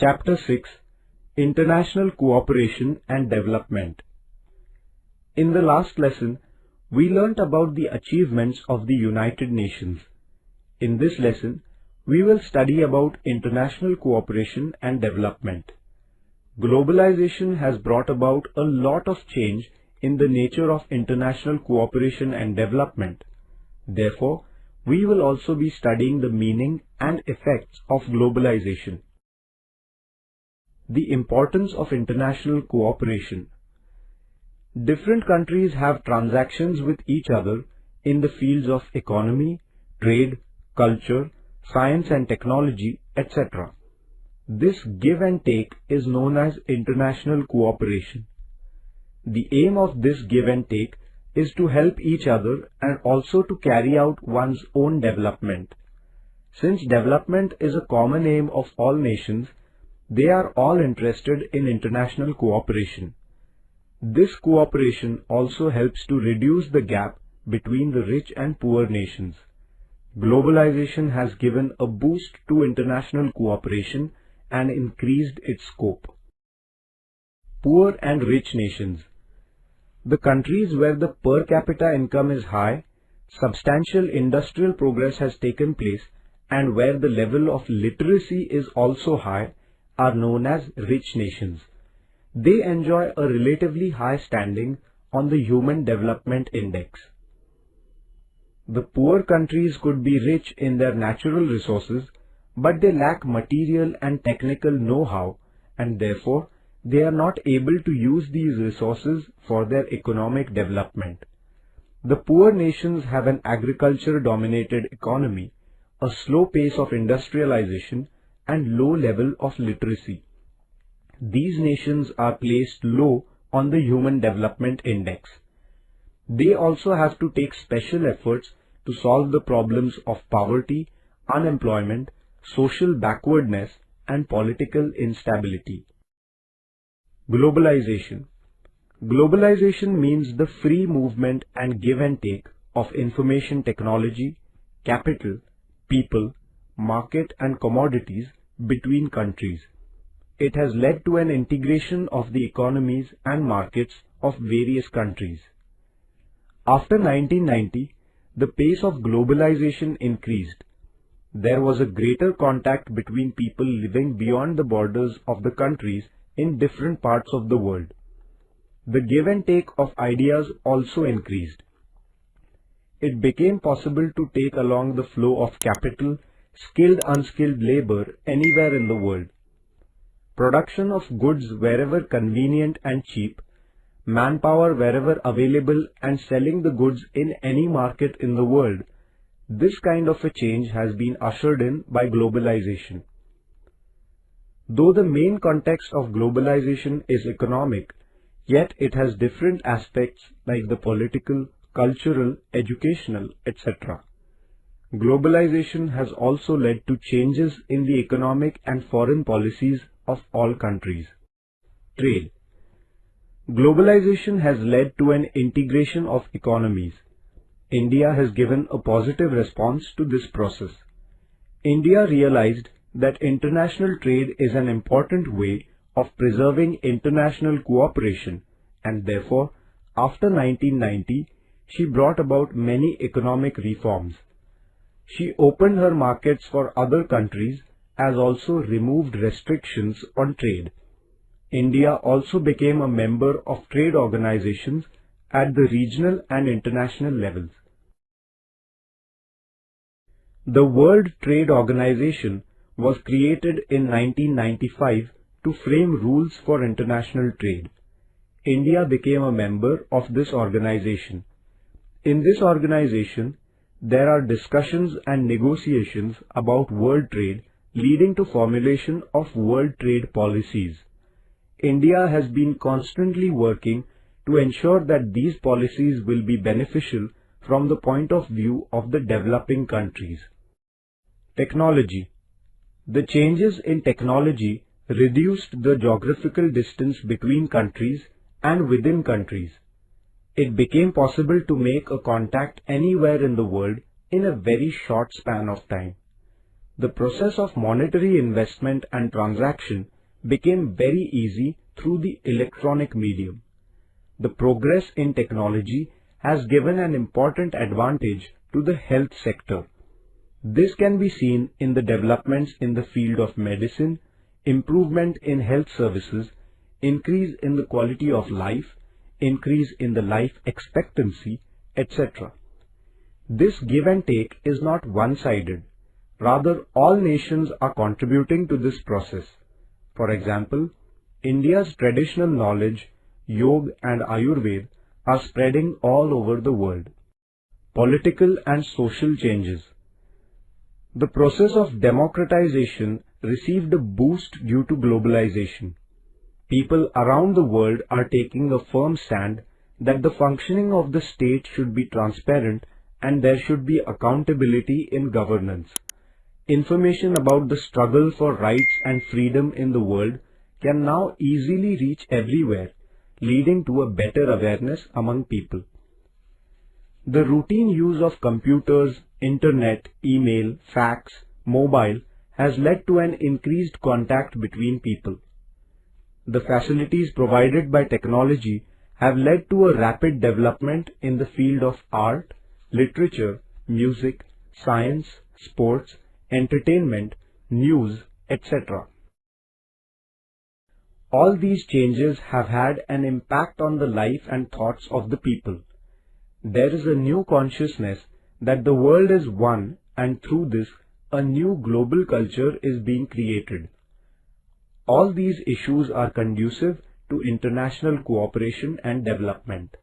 Chapter 6, International Cooperation and Development. In the last lesson, we learnt about the achievements of the United Nations. In this lesson, we will study about international cooperation and development. Globalization has brought about a lot of change in the nature of international cooperation and development. Therefore, we will also be studying the meaning and effects of globalization. The importance of international cooperation. Different countries have transactions with each other in the fields of economy, trade, culture, science and technology, etc. This give and take is known as international cooperation. The aim of this give and take is to help each other and also to carry out one's own development. Since development is a common aim of all nations, they are all interested in international cooperation. This cooperation also helps to reduce the gap between the rich and poor nations. Globalization has given a boost to international cooperation and increased its scope. Poor and rich nations. The countries where the per capita income is high, substantial industrial progress has taken place, and where the level of literacy is also high, are known as rich nations. They enjoy a relatively high standing on the Human Development Index. The poor countries could be rich in their natural resources, but they lack material and technical know-how, and therefore they are not able to use these resources for their economic development. The poor nations have an agriculture-dominated economy, a slow pace of industrialization, and low level of literacy. These nations are placed low on the Human Development Index. They also have to take special efforts to solve the problems of poverty, unemployment, social backwardness, and political instability. Globalization. Globalization means the free movement and give and take of information technology, capital, people, market and commodities between countries. It has led to an integration of the economies and markets of various countries. After 1990, the pace of globalization increased. There was a greater contact between people living beyond the borders of the countries in different parts of the world. The give and take of ideas also increased. It became possible to take along the flow of capital, skilled unskilled labor anywhere in the world. Production of goods wherever convenient and cheap, manpower wherever available, and selling the goods in any market in the world. This kind of a change has been ushered in by globalization. Though the main context of globalization is economic, yet it has different aspects like the political, cultural, educational, etc. Globalization has also led to changes in the economic and foreign policies of all countries. Trade. Globalization has led to an integration of economies. India has given a positive response to this process. India realized that international trade is an important way of preserving international cooperation, and therefore, after 1990, she brought about many economic reforms. She opened her markets for other countries as also removed restrictions on trade. India also became a member of trade organizations at the regional and international levels. The World Trade Organization was created in 1995 to frame rules for international trade. India became a member of this organization. In this organization, there are discussions and negotiations about world trade leading to formulation of world trade policies. India has been constantly working to ensure that these policies will be beneficial from the point of view of the developing countries. Technology. The changes in technology reduced the geographical distance between countries and within countries. It became possible to make a contact anywhere in the world in a very short span of time. The process of monetary investment and transaction became very easy through the electronic medium. The progress in technology has given an important advantage to the health sector. This can be seen in the developments in the field of medicine, improvement in health services, increase in the quality of life, increase in the life expectancy, etc. This give and take is not one-sided. Rather, all nations are contributing to this process. For example, India's traditional knowledge, Yoga and Ayurveda are spreading all over the world. Political and social changes. The process of democratization received a boost due to globalization. People around the world are taking a firm stand that the functioning of the state should be transparent and there should be accountability in governance. Information about the struggle for rights and freedom in the world can now easily reach everywhere, leading to a better awareness among people. The routine use of computers, internet, email, fax, mobile has led to an increased contact between people. The facilities provided by technology have led to a rapid development in the field of art, literature, music, science, sports, entertainment, news, etc. All these changes have had an impact on the life and thoughts of the people. There is a new consciousness that the world is one, and through this a new global culture is being created. All these issues are conducive to international cooperation and development.